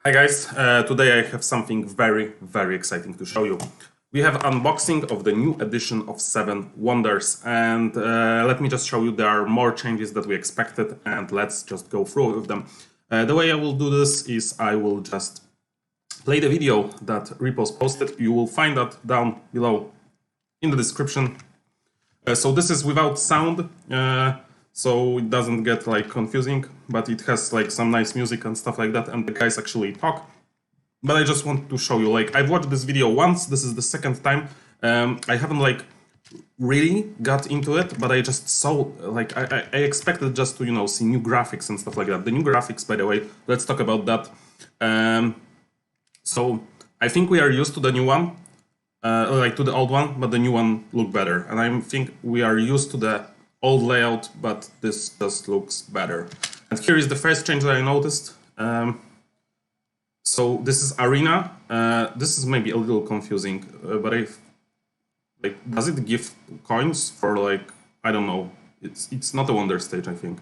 Hi guys, today I have something very exciting to show you. We have unboxing of the new edition of 7 Wonders, and let me just show you there are more changes that we expected, and let's just go through with them. The way I will do this is I will just play the video that Repos posted. You will find that down below in the description. So this is without sound, so it doesn't get like confusing, but it has like some nice music and stuff like that, and the guys actually talk. But I just want to show you, like, I've watched this video once, this is the second time. I haven't like really got into it, but I just saw, like, I expected just to, you know, see new graphics and stuff like that. The new graphics, by the way, let's talk about that. So I think we are used to the new one, like to the old one, but the new one looked better. And I think we are used to the old layout, but this just looks better. And here is the first change that I noticed. So this is Arena. This is maybe a little confusing, but does it give coins for, like, I don't know. It's not a Wonder stage, I think.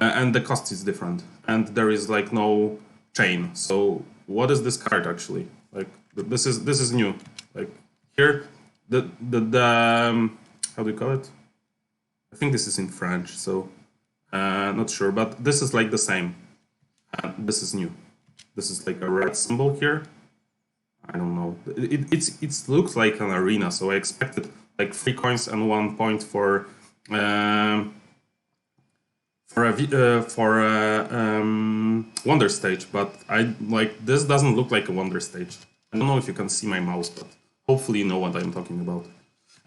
And the cost is different. And there is like no chain. So what is this card actually? Like, this is new. Like here, the how do you call it? I think this is in French, so not sure, but this is like the same. This is new. This is like a red symbol here. I don't know. It looks like an arena, so I expected like 3 coins and 1 point for Wonder stage, but this doesn't look like a Wonder stage. I don't know if you can see my mouse, but hopefully you know what I'm talking about.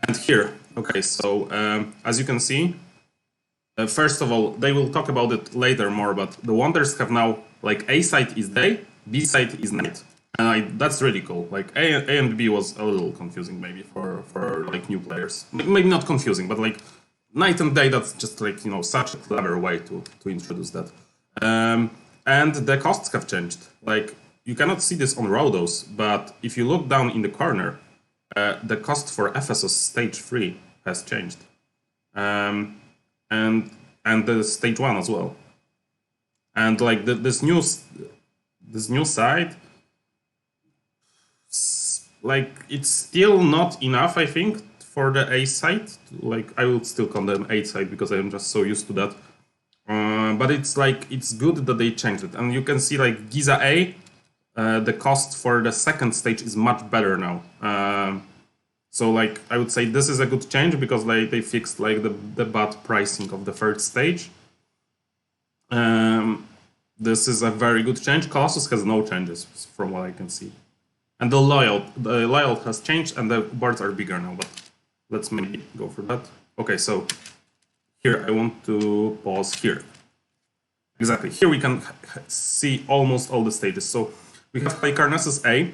And here, okay, so as you can see, first of all, they will talk about it later more, but the Wonders have now, like, A side is day, B side is night. And that's really cool. Like, A and B was a little confusing maybe for like new players. Maybe not confusing, but like night and day, that's just like, you know, such a clever way to introduce that. And the costs have changed. Like, you cannot see this on Rhodos, but if you look down in the corner, the cost for Ephesus stage 3 has changed, and the stage 1 as well. And like this new side, like, it's still not enough, I think, for the A side. Like, I will still call them A side because I am just so used to that. But it's like, it's good that they changed it, and you can see like Giza A. The cost for the second stage is much better now. So like, I would say this is a good change because they fixed like the bad pricing of the third stage. This is a very good change. Colossus has no changes from what I can see. And the layout has changed and the boards are bigger now, but let's maybe go for that. Okay, so here I want to pause here. Exactly, here we can see almost all the stages. So we have Halicarnassus A,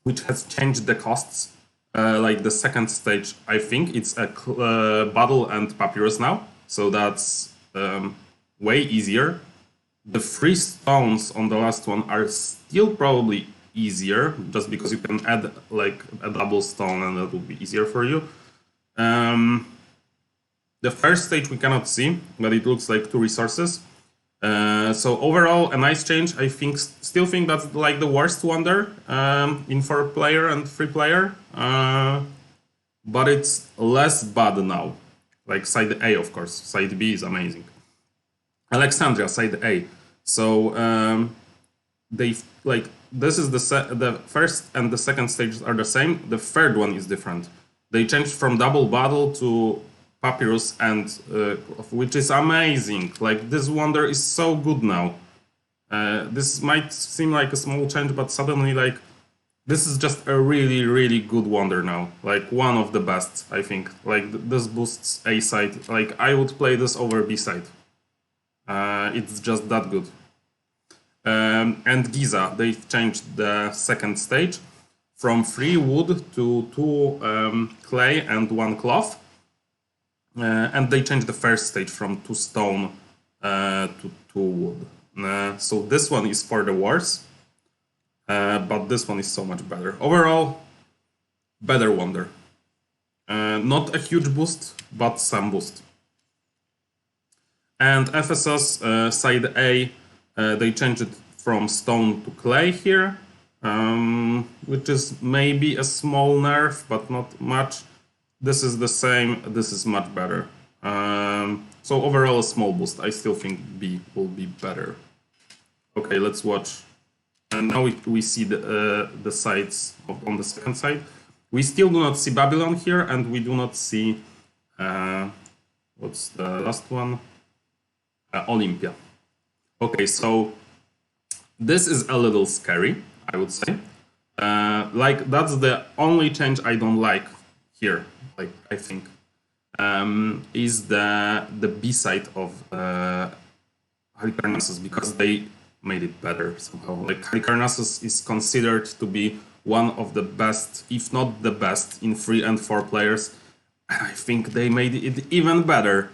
which has changed the costs. Like the second stage, I think it's a Battle and Papyrus now, so that's way easier. The 3 stones on the last one are still probably easier, just because you can add like a double stone and that will be easier for you. The first stage we cannot see, but it looks like 2 resources. So overall, a nice change. I still think that's like the worst Wonder in 4-player and 3-player, but it's less bad now. Like side A, of course. Side B is amazing. Alexandria, side A. So they like, this is the first and the second stages are the same. The third one is different. They changed from double battle to Papyrus, and which is amazing. Like, this Wonder is so good now. This might seem like a small change, but suddenly, like, this is just a really good Wonder now. Like, one of the best, I think. Like, this boosts A side. Like, I would play this over B side. It's just that good. And Giza, they've changed the second stage from 3 wood to 2 clay and 1 cloth. And they changed the first stage from 2 stone to 2 wood. So this one is for the wars, but this one is so much better. Overall, better Wonder. Not a huge boost, but some boost. And Ephesus side A, they changed it from stone to clay here, which is maybe a small nerf, but not much. This is the same, this is much better. So overall a small boost. I still think B will be better. Okay, let's watch. And now we see the sides on the second side. We still do not see Babylon here, and we do not see, what's the last one? Olympia. Okay, so this is a little scary, I would say. Like, that's the only change I don't like here, like, I think, is the B-side of Halicarnassus, because they made it better somehow. Like, Halicarnassus is considered to be one of the best, if not the best, in 3 and 4 players. And I think they made it even better.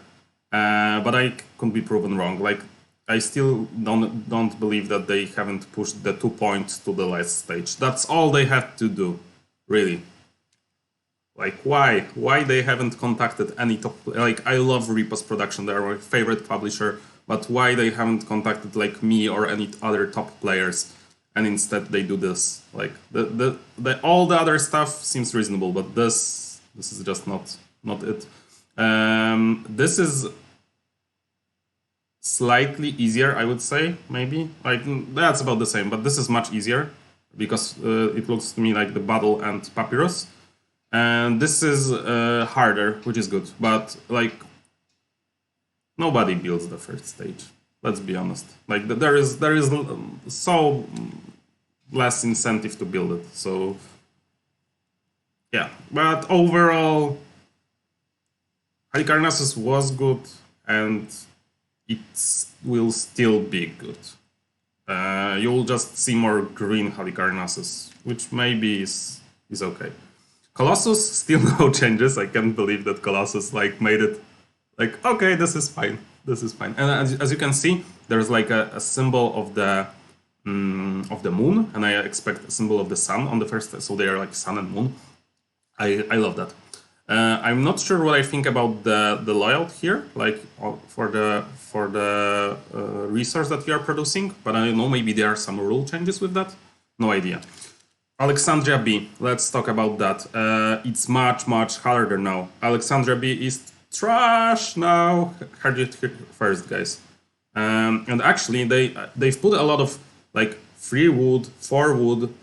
But I could be proven wrong. Like, I still don't believe that they haven't pushed the 2 points to the last stage. That's all they had to do, really. Like, why? Why they haven't contacted any top... Like, I love Repos Production, they're my favorite publisher, but why they haven't contacted, like, me or any other top players, and instead they do this? Like, all the other stuff seems reasonable, but this is just not it. This is slightly easier, I would say, maybe. Like, that's about the same, but this is much easier, because it looks to me like the Battle and Papyrus. And this is harder, which is good, but, like, nobody builds the first stage. Let's be honest. Like, there is so less incentive to build it. So yeah, but overall, Halicarnassus was good, and it will still be good. You'll just see more green Halicarnassus, which maybe is okay. Colossus, still no changes. I can't believe that Colossus, like, made it like, okay, this is fine. This is fine. And as you can see, there's like a symbol of the moon, and I expect a symbol of the sun on the first, so they are like sun and moon. I love that. I'm not sure what I think about the layout here, like, for the resource that we are producing, but I don't know, maybe there are some rule changes with that. No idea. Alexandria B, let's talk about that. It's much harder now. Alexandria B is trash now. Heard it here first, guys. And actually, they've put a lot of, like, 3 wood, 4 wood.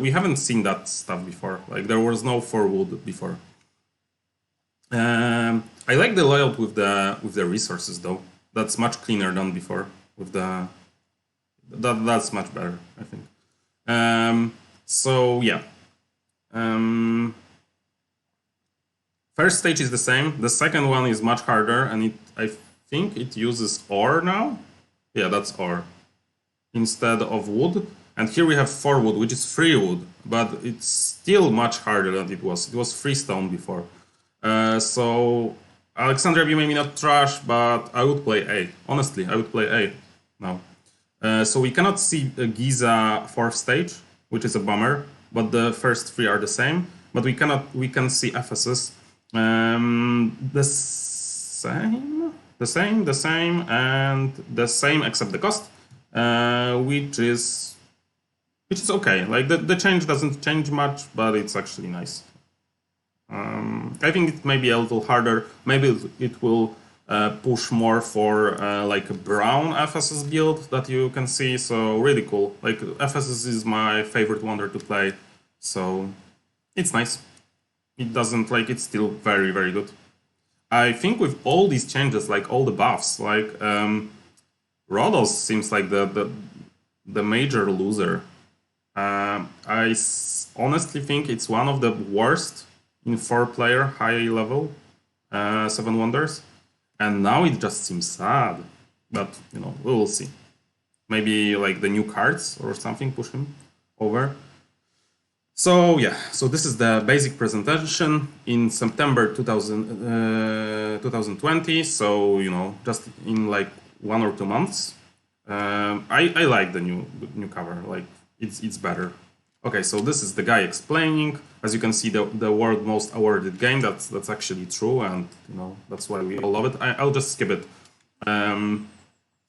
We haven't seen that stuff before. Like, there was no 4 wood before. I like the layout with the resources, though. That's much cleaner than before. With that's much better, I think. So yeah. First stage is the same. The second one is much harder, and I think it uses ore now. Yeah, that's ore instead of wood. And here we have 4 wood, which is 3 wood, but it's still much harder than it was. It was 3 stone before. So Alexandria B maybe not trash, but I would play A. Honestly, I would play A now. So we cannot see Giza 4th stage, which is a bummer, but the first 3 are the same. But we can see Ephesus. The same, and the same except the cost, which is okay. Like, the change doesn't change much, but it's actually nice. I think it may be a little harder. Maybe it will push more for like a brown Ephesus build that you can see. So really cool. Like, Ephesus is my favorite wonder to play. So it's nice. It doesn't, like, it's still very good. I think with all these changes, like all the buffs, like Rhodos seems like the major loser. I honestly think it's one of the worst in 4-player high level 7 wonders, and now it just seems sad. But you know, we will see. Maybe like the new cards or something push him over. So yeah, so this is the basic presentation in September 2020. So, you know, just in like 1 or 2 months. I like the new cover. Like, it's better. Okay, so this is the guy explaining. As you can see, the world most awarded game. That's actually true, and you know, that's why we all love it. I'll just skip it,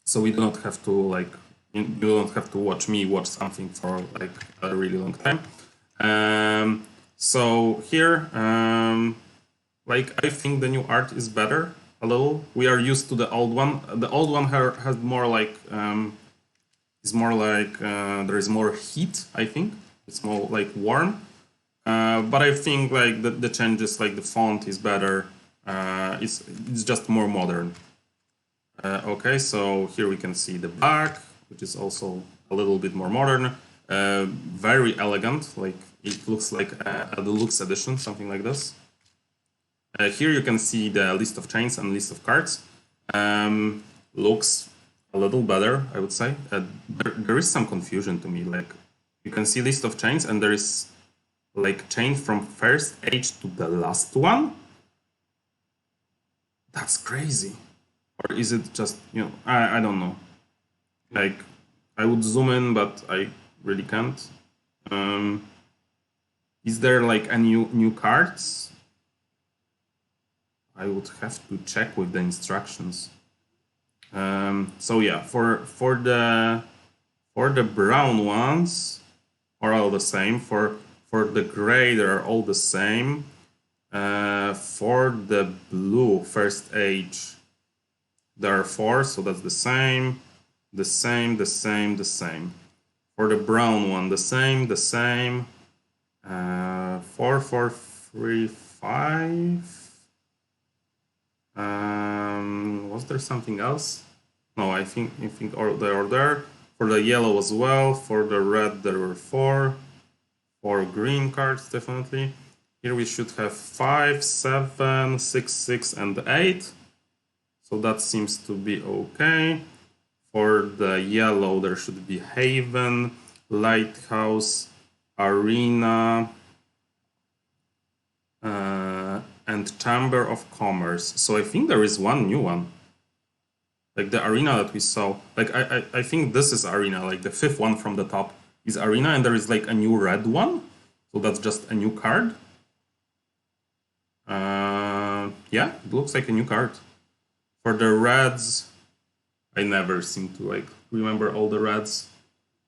so we do not have to like You don't have to watch me watch something for like a really long time. So here, like I think the new art is better a little. We are used to the old one. The old one has more like is more like there is more heat. I think it's more like warm. But I think like the changes, like the font is better. It's just more modern. Okay, so here we can see the black, which is also a little bit more modern. Very elegant, like it looks like a deluxe edition, something like this. Here you can see the list of chains and list of cards. Looks a little better, I would say. There is some confusion to me. Like you can see list of chains, and there is like chain from first age to the last one. That's crazy. Or is it just, you know, I don't know. Like I would zoom in, but I really can't. Is there like a new cards? I would have to check with the instructions. So yeah, for the brown ones are all the same. For the gray, they're all the same. For the blue first age, there are 4, so that's the same. The same. For the brown one, the same. 4, 4, 3, 5. Was there something else? No, I think they are there. For the yellow as well. For the red, there were 4. 4 green cards, definitely. Here we should have 5, 7, 6, 6, and 8. So that seems to be okay. For the yellow, there should be Haven, Lighthouse, Arena, and Chamber of Commerce. So I think there is one new one. Like the Arena that we saw. Like I think this is Arena, like the 5th one from the top is Arena, and there is like a new red one. So that's just a new card. Yeah, it looks like a new card. For the reds, I never seem to like remember all the reds.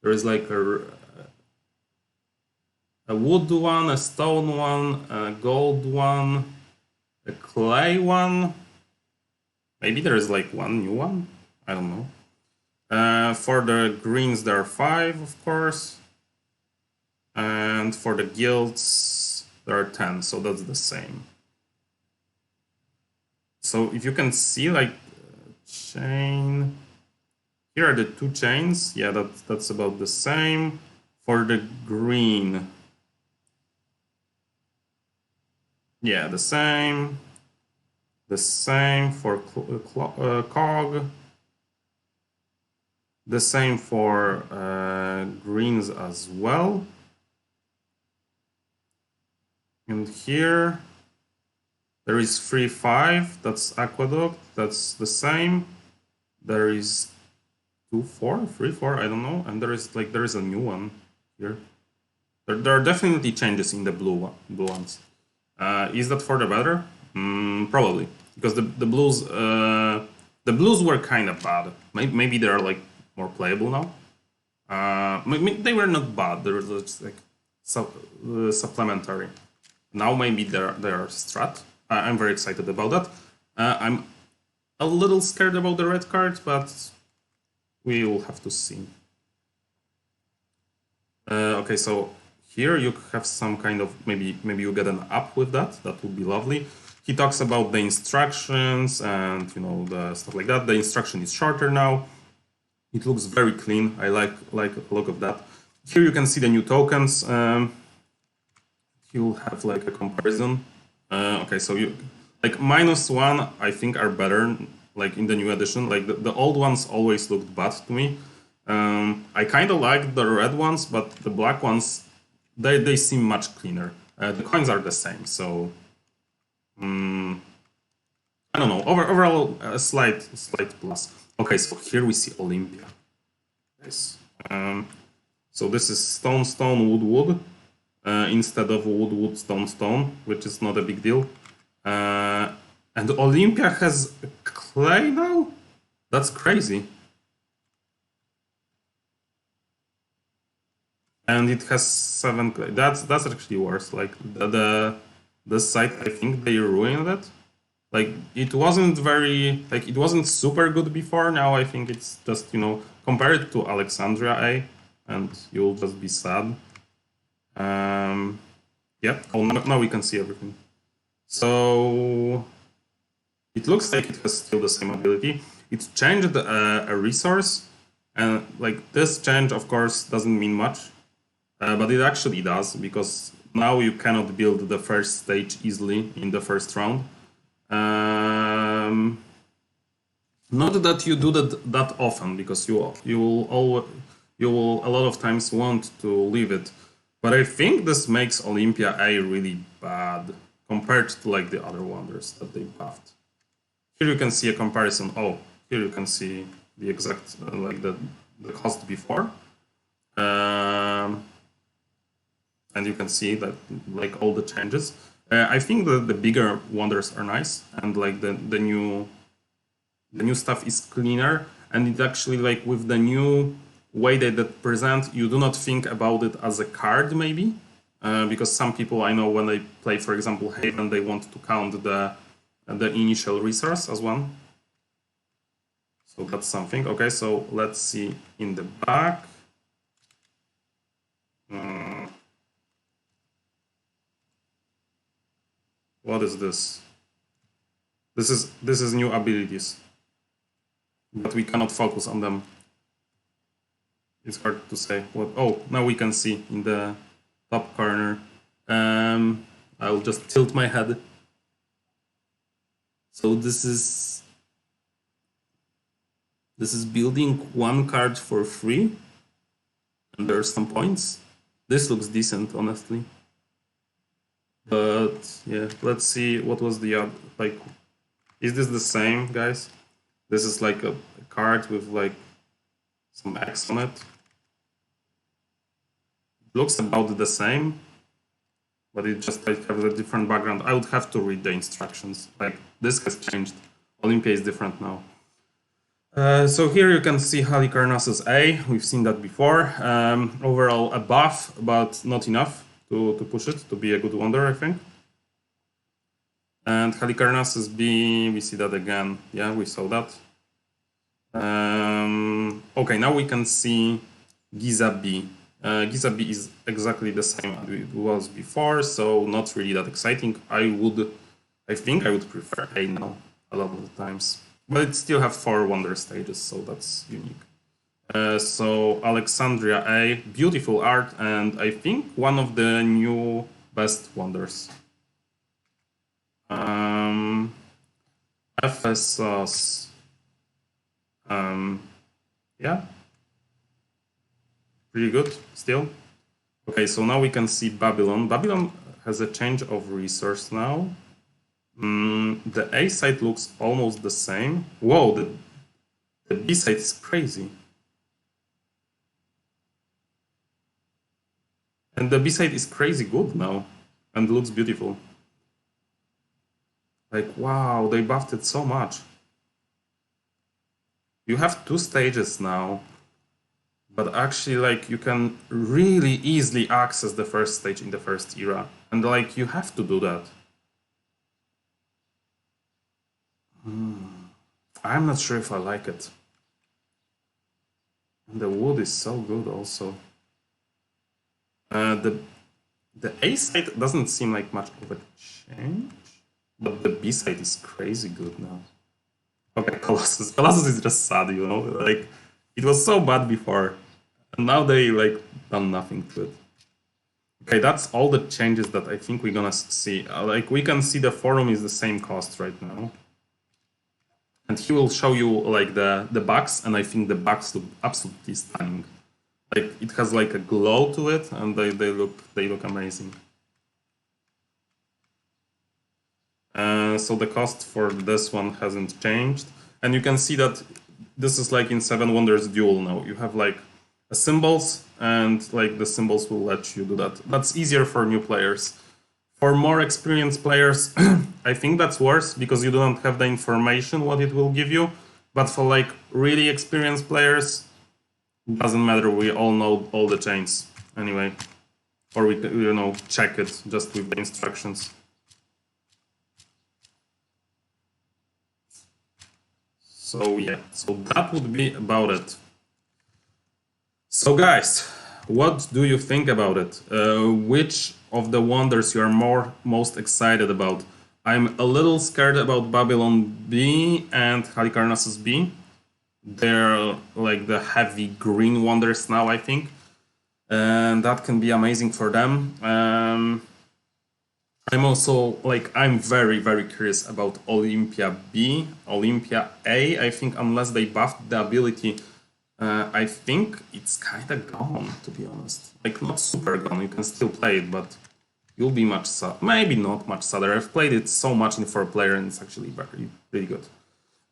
There is like a wood one, a stone one, a gold one, a clay one. Maybe there is like one new one. I don't know. For the greens, there are 5, of course. And for the guilds, there are 10, so that's the same. So if you can see, like, chain, here are the 2 chains. Yeah, that's about the same. For the green, yeah, the same. The same for cog. The same for greens as well. And here there is 3, 5. That's aqueduct. That's the same. There is 2, 4, 3, 4. I don't know. And there is a new one here. There are definitely changes in the blue ones. Is that for the better? Probably, because the blues were kind of bad. Maybe they are like more playable now. Maybe they were not bad. They were just like supplementary. Now maybe they are strat. I'm very excited about that. I'm a little scared about the red cards, but we will have to see. Okay, so here you have some kind of, maybe you get an up with that. That would be lovely. He talks about the instructions and, you know, the stuff like that. The instruction is shorter now. It looks very clean. I like the look of that. Here you can see the new tokens. You'll have like a comparison. Okay, so you like -1, I think, are better, like in the new edition. Like the old ones always looked bad to me. I kind of like the red ones, but the black ones, they seem much cleaner. The coins are the same, so I don't know. Overall, a slight plus. Okay, so here we see Olympia. Nice. So this is stone, wood, instead of wood, stone, which is not a big deal. And Olympia has clay now? That's crazy. and it has 7. That's actually worse. Like the site, I think they ruined it. Like it wasn't very like it wasn't super good before. Now I think it's just compare it to Alexandria A, and you'll just be sad. Yeah. Oh, now we can see everything. So it looks like it has still the same ability. It changed a resource, and like this change, of course, doesn't mean much, but it actually does, because now you cannot build the first stage easily in the first round. Not that you do that often, because you will a lot of times want to leave it, but I think this makes Olympia A really bad compared to like the other wonders that they buffed. Here you can see a comparison. Oh, here you can see the exact like the cost before, and you can see that like all the changes. I think the bigger wonders are nice, and like the new stuff is cleaner, and it actually like with the new way that present, you do not think about it as a card maybe, because some people I know when they play, for example, Haven, they want to count the initial resource as one. So that's something. Okay, so let's see in the back. What is this? This is new abilities, but we cannot focus on them. It's hard to say what. Oh, now we can see in the top corner. I'll just tilt my head. So this is building one card for free, and there are some points. This looks decent, honestly. But yeah, let's see what was the like. Is this the same, guys? This is like a card with like some X on it. It looks about the same, but it just like has a different background. I would have to read the instructions. Like this has changed. Olympia is different now. So here you can see Halicarnassus A. We've seen that before. Overall a buff, but not enough to push it to be a good wonder, I think. And Halicarnassus B, we see that again. Yeah, we saw that. Okay, now we can see Giza B. Giza B is exactly the same as it was before, so not really that exciting. I think I would prefer A now a lot of the times. But it still have 4 wonder stages, so that's unique. So Alexandria A, beautiful art, and I think one of the new best wonders. Ephesus. Yeah. Pretty good still. Okay, so now we can see Babylon. Babylon has a change of resource now. The A side looks almost the same. Whoa, the B side is crazy. And the B side is crazy good now and looks beautiful. Like, wow, they buffed it so much. You have 2 stages now, but actually, like, you can really easily access the first stage in the first era. And, like, you have to do that. I'm not sure if I like it. And the wood is so good also. The A side doesn't seem like much of a change, but the B side is crazy good now. Okay, Colossus. Colossus is just sad, you know? Like, it was so bad before, and now they, like, done nothing to it. Okay, that's all the changes that I think we're gonna see. Like, we can see the forum is the same cost right now. And he will show you, like, the bugs, and I think the bugs look absolutely stunning. Like, it has, like, a glow to it, and they look amazing. So the cost for this one hasn't changed. And you can see that this is like in 7 Wonders Duel now. You have like symbols, and like the symbols will let you do that. That's easier for new players. For more experienced players, I think that's worse because you don't have the information what it will give you. But for like really experienced players, it doesn't matter. We all know all the chains. anyway. Or we can, you know, check it just with the instructions. So yeah, so that would be about it. So guys, what do you think about it? Which of the wonders you are most excited about? I'm a little scared about Babylon B and Halicarnassus B. They're like the heavy green wonders now, I think. And that can be amazing for them. I'm also like, I'm very, very curious about Olympia B. Olympia A, I think unless they buffed the ability, I think it's kind of gone, to be honest. Like, not super gone, you can still play it, but you'll be much sad. Maybe not much sadder. I've played it so much in 4-player and it's actually very, really good.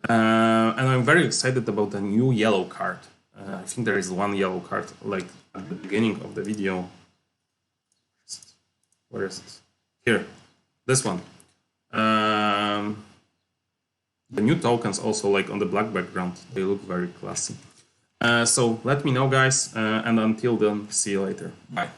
And I'm very excited about the new yellow card. I think there is one yellow card, like, at the beginning of the video. Where is it? Here, this one. The new tokens also, like, on the black background, they look very classy. So let me know, guys, and until then, see you later. Bye.